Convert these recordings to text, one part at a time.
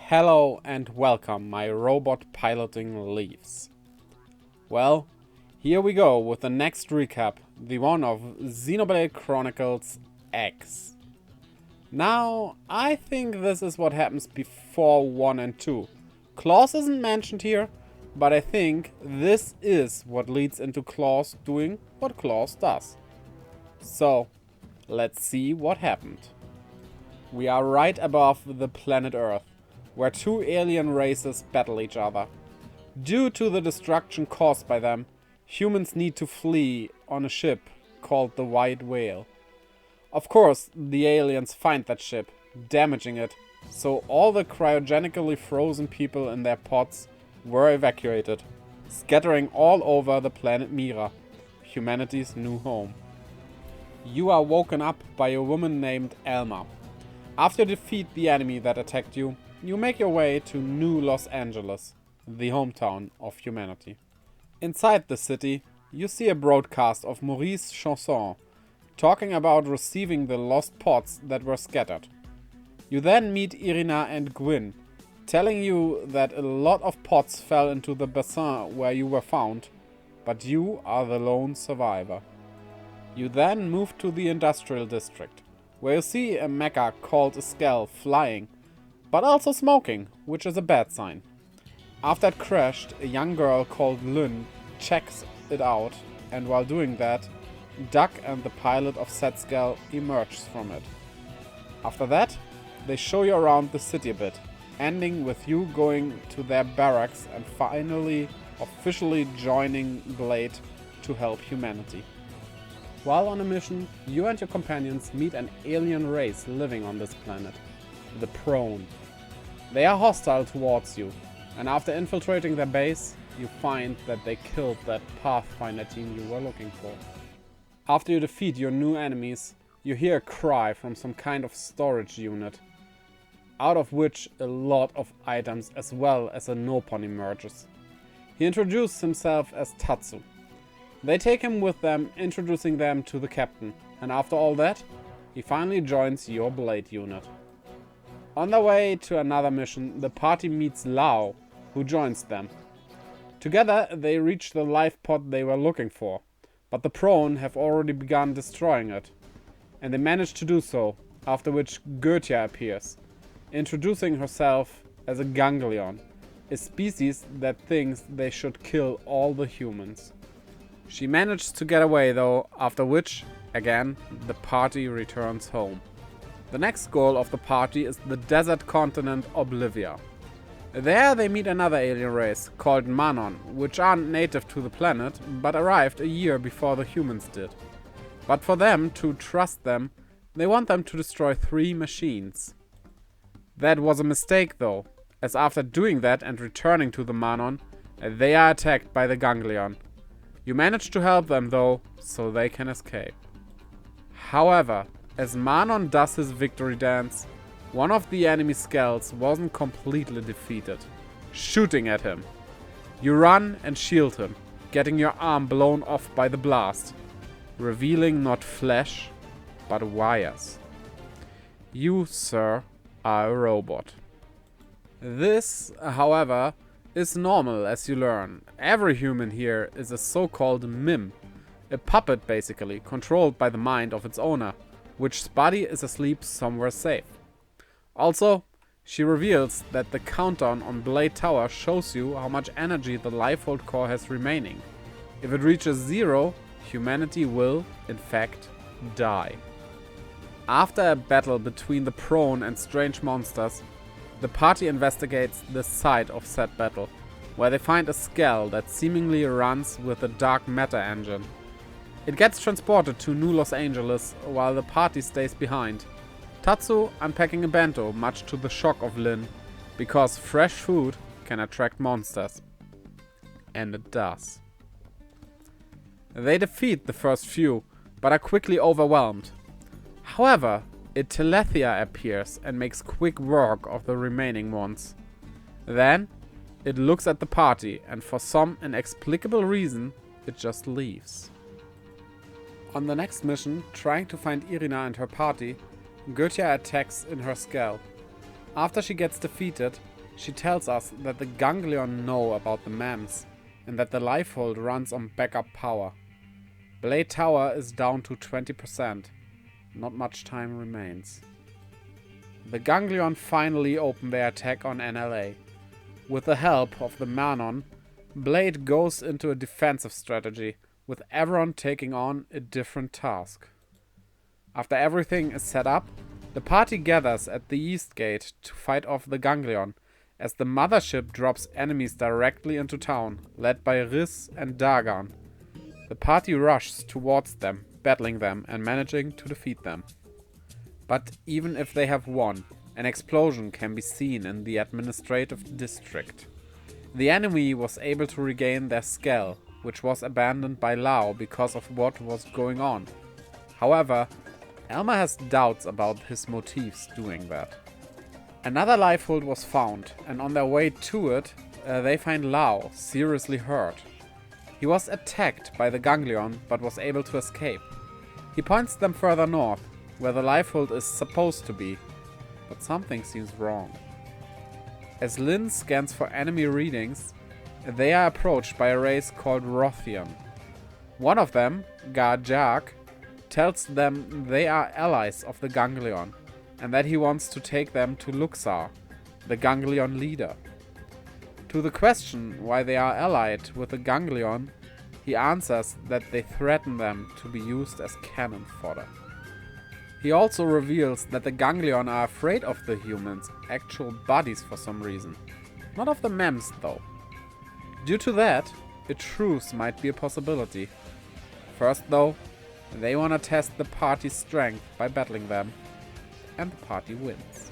Hello and welcome, my robot piloting Leaves. Well, here we go with the next recap, the one of Xenoblade Chronicles X. Now, I think this is what happens before 1 and 2. Claus isn't mentioned here, but I think this is what leads into Claus doing what Claus does. So, let's see what happened. We are right above the planet Earth, where two alien races battle each other. Due to the destruction caused by them, humans need to flee on a ship called the White Whale. Of course, the aliens find that ship, damaging it, so all the cryogenically frozen people in their pods were evacuated, scattering all over the planet Mira, humanity's new home. You are woken up by a woman named Alma. After you defeat the enemy that attacked you, you make your way to New Los Angeles, the hometown of humanity. Inside the city, you see a broadcast of Maurice Chanson talking about receiving the lost pods that were scattered. You then meet Irina and Gwyn, telling you that a lot of pods fell into the bassin where you were found, but you are the lone survivor. You then move to the industrial district, where you see a mecha called a Skell flying, but also smoking, which is a bad sign. After it crashed, a young girl called Lynn checks it out, and while doing that, Duck and the pilot of said Skell emerges from it. After that, they show you around the city a bit, ending with you going to their barracks and finally officially joining Blade to help humanity. While on a mission, you and your companions meet an alien race living on this planet, the Prone. They are hostile towards you, and after infiltrating their base, you find that they killed that Pathfinder team you were looking for. After you defeat your new enemies, you hear a cry from some kind of storage unit, out of which a lot of items as well as a Nopon emerges. He introduces himself as Tatsu. They take him with them, introducing them to the captain, and after all that, he finally joins your Blade unit. On their way to another mission, the party meets Lao, who joins them. Together, they reach the life pod they were looking for, but the Prone have already begun destroying it. And they manage to do so, after which Goethe appears, introducing herself as a ganglion, a species that thinks they should kill all the humans. She manages to get away though, after which, again, the party returns home. The next goal of the party is the desert continent Oblivia. There they meet another alien race called Manon, which aren't native to the planet, but arrived a year before the humans did. But for them to trust them, they want them to destroy 3 machines. That was a mistake though, as after doing that and returning to the Manon, they are attacked by the Ganglion. You manage to help them though, so they can escape. However, as Manon does his victory dance, one of the enemy Skells wasn't completely defeated, shooting at him. You run and shield him, getting your arm blown off by the blast, revealing not flesh, but wires. You, sir, are a robot. This, however, is normal as you learn. Every human here is a so-called mim, a puppet basically, controlled by the mind of its owner, which's body is asleep somewhere safe. Also, she reveals that the countdown on Blade Tower shows you how much energy the Lifehold core has remaining. If it reaches 0, humanity will, in fact, die. After a battle between the Prone and strange monsters, the party investigates the site of said battle, where they find a Skell that seemingly runs with a dark matter engine. It gets transported to New Los Angeles while the party stays behind. Tatsu unpacking a bento, much to the shock of Lin, because fresh food can attract monsters. And it does. They defeat the first few, but are quickly overwhelmed. However, a Telethia appears and makes quick work of the remaining ones. Then, it looks at the party and for some inexplicable reason, it just leaves. On the next mission, trying to find Irina and her party, Goethe attacks in her Skell. After she gets defeated, She tells us that the Ganglion know about the MEMS and that the Lifehold runs on backup power. Blade Tower is down to 20%. Not much time remains. The Ganglion finally open their attack on NLA. With the help of the Manon, Blade goes into a defensive strategy, with everyone taking on a different task. After everything is set up, the party gathers at the East Gate to fight off the Ganglion, as the mothership drops enemies directly into town, led by Rief and Dagan. The party rushes towards them, battling them and managing to defeat them. But even if they have won, an explosion can be seen in the administrative district. The enemy was able to regain their skull, which was abandoned by Lao because of what was going on. However, Elmer has doubts about his motives doing that. Another Lifehold was found, and on their way to it, they find Lao seriously hurt. He was attacked by the Ganglion, but was able to escape. He points them further north, where the Lifehold is supposed to be, but something seems wrong. As Lin scans for enemy readings, they are approached by a race called Rothian. One of them, Garjak, tells them they are allies of the Ganglion, and that he wants to take them to Luxar, the Ganglion leader. To the question why they are allied with the Ganglion, he answers that they threaten them to be used as cannon fodder. He also reveals that the Ganglion are afraid of the humans' actual bodies for some reason. Not of the MEMS though. Due to that, a truce might be a possibility. First though, they wanna test the party's strength by battling them, and the party wins.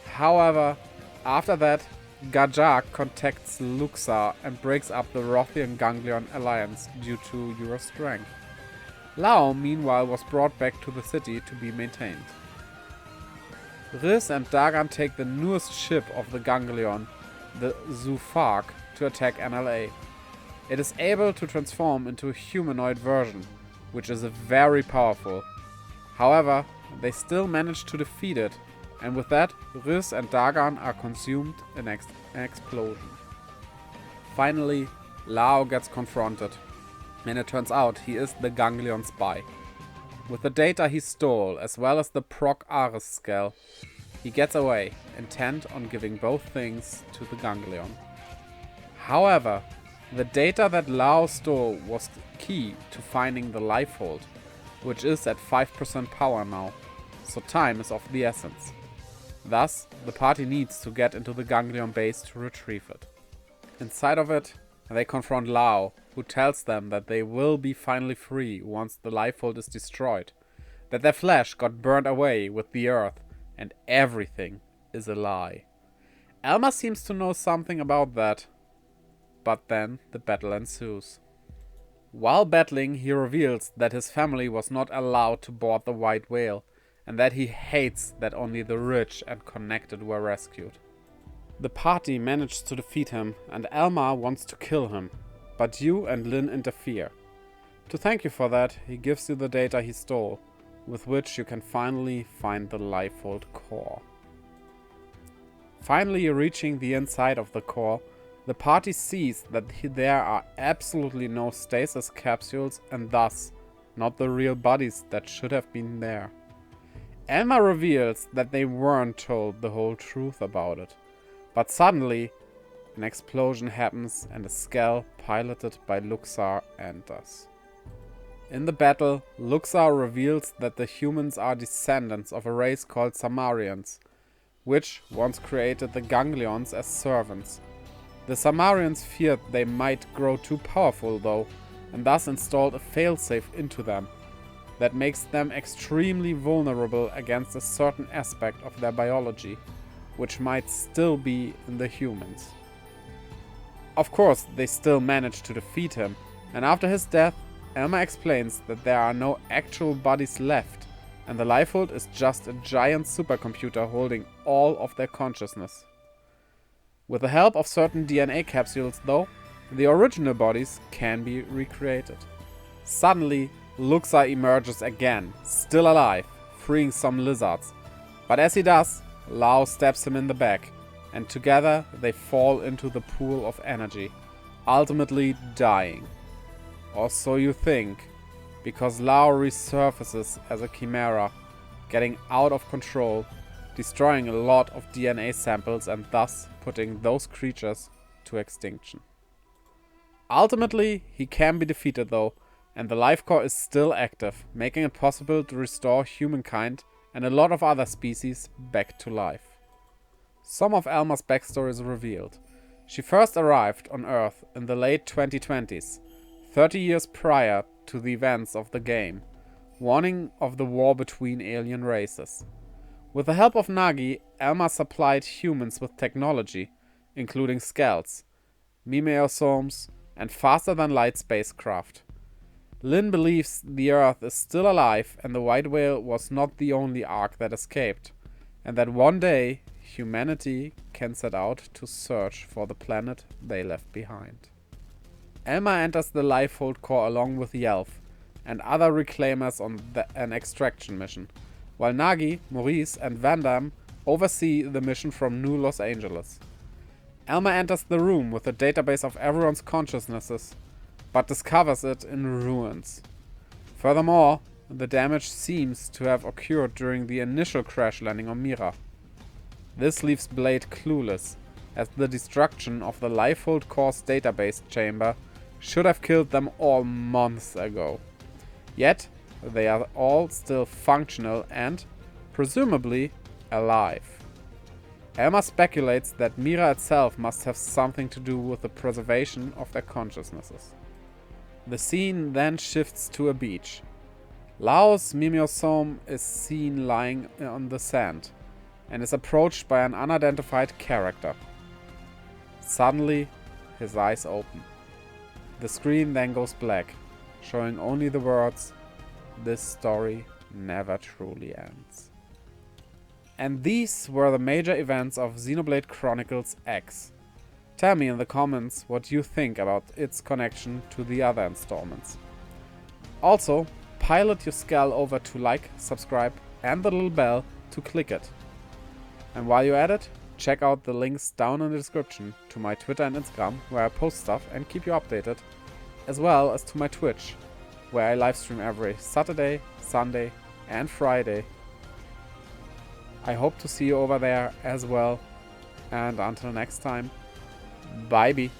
However, after that, Gajak contacts Luxar and breaks up the Rothian Ganglion alliance due to your strength. Lao, meanwhile, was brought back to the city to be maintained. Riz and Dagan take the newest ship of the Ganglion, the Zufak, to attack NLA. It is able to transform into a humanoid version, which is very powerful. However, they still manage to defeat it, and with that, Riz and Dagan are consumed in an explosion. Finally, Lao gets confronted, and it turns out he is the Ganglion spy. With the data he stole, as well as the Proc Ares skull, he gets away, intent on giving both things to the Ganglion. However, the data that Lao stole was key to finding the Lifehold, which is at 5% power now, so time is of the essence. Thus, the party needs to get into the Ganglion base to retrieve it. Inside of it, they confront Lao, who tells them that they will be finally free once the Lifehold is destroyed, that their flesh got burned away with the earth, and everything is a lie. Elmer seems to know something about that, but then the battle ensues. While battling, he reveals that his family was not allowed to board the White Whale, and that he hates that only the rich and connected were rescued. The party managed to defeat him, and Elmar wants to kill him, but you and Lin interfere. To thank you for that, he gives you the data he stole, with which you can finally find the Lifehold core. Finally reaching the inside of the core, the party sees that there are absolutely no stasis capsules and thus not the real bodies that should have been there. Elmar reveals that they weren't told the whole truth about it. But suddenly, an explosion happens and a skull piloted by Luxar enters. In the battle, Luxar reveals that the humans are descendants of a race called Samarians, which once created the Ganglions as servants. The Samarians feared they might grow too powerful though, and thus installed a failsafe into them that makes them extremely vulnerable against a certain aspect of their biology, which might still be in the humans. Of course, they still manage to defeat him, and after his death, Elmer explains that there are no actual bodies left, and the Lifehold is just a giant supercomputer holding all of their consciousness. With the help of certain DNA capsules, though, the original bodies can be recreated. Suddenly, Luxar emerges again, still alive, freeing some lizards. But as he does, Lao stabs him in the back, and together they fall into the pool of energy, ultimately dying. Or so you think, because Lao resurfaces as a chimera, getting out of control, destroying a lot of DNA samples and thus putting those creatures to extinction. Ultimately, he can be defeated though, and the life core is still active, making it possible to restore humankind and a lot of other species back to life. Some of Elma's backstory is revealed. She first arrived on Earth in the late 2020s, 30 years prior to the events of the game, warning of the war between alien races. With the help of Nagi, Elma supplied humans with technology, including scouts, mimeosomes, and faster-than-light spacecraft. Lin believes the Earth is still alive and the White Whale was not the only Ark that escaped, and that one day humanity can set out to search for the planet they left behind. Elma enters the Lifehold core along with Yelf and other reclaimers on an extraction mission, while Nagi, Maurice, and Van Damme oversee the mission from New Los Angeles. Elma enters the room with a database of everyone's consciousnesses, but discovers it in ruins. Furthermore, the damage seems to have occurred during the initial crash landing on Mira. This leaves Blade clueless, as the destruction of the Lifehold core's database chamber should have killed them all months ago. Yet, they are all still functional and, presumably, alive. Elma speculates that Mira itself must have something to do with the preservation of their consciousnesses. The scene then shifts to a beach. Lao's mimeosome is seen lying on the sand and is approached by an unidentified character. Suddenly, his eyes open. The screen then goes black, showing only the words, "This story never truly ends." And these were the major events of Xenoblade Chronicles X. Tell me in the comments what you think about its connection to the other installments. Also, pilot your skull over to like, subscribe, and the little bell to click it. And while you're at it, check out the links down in the description to my Twitter and Instagram, where I post stuff and keep you updated, as well as to my Twitch, where I livestream every Saturday, Sunday, and Friday. I hope to see you over there as well, and until next time, bye-bye.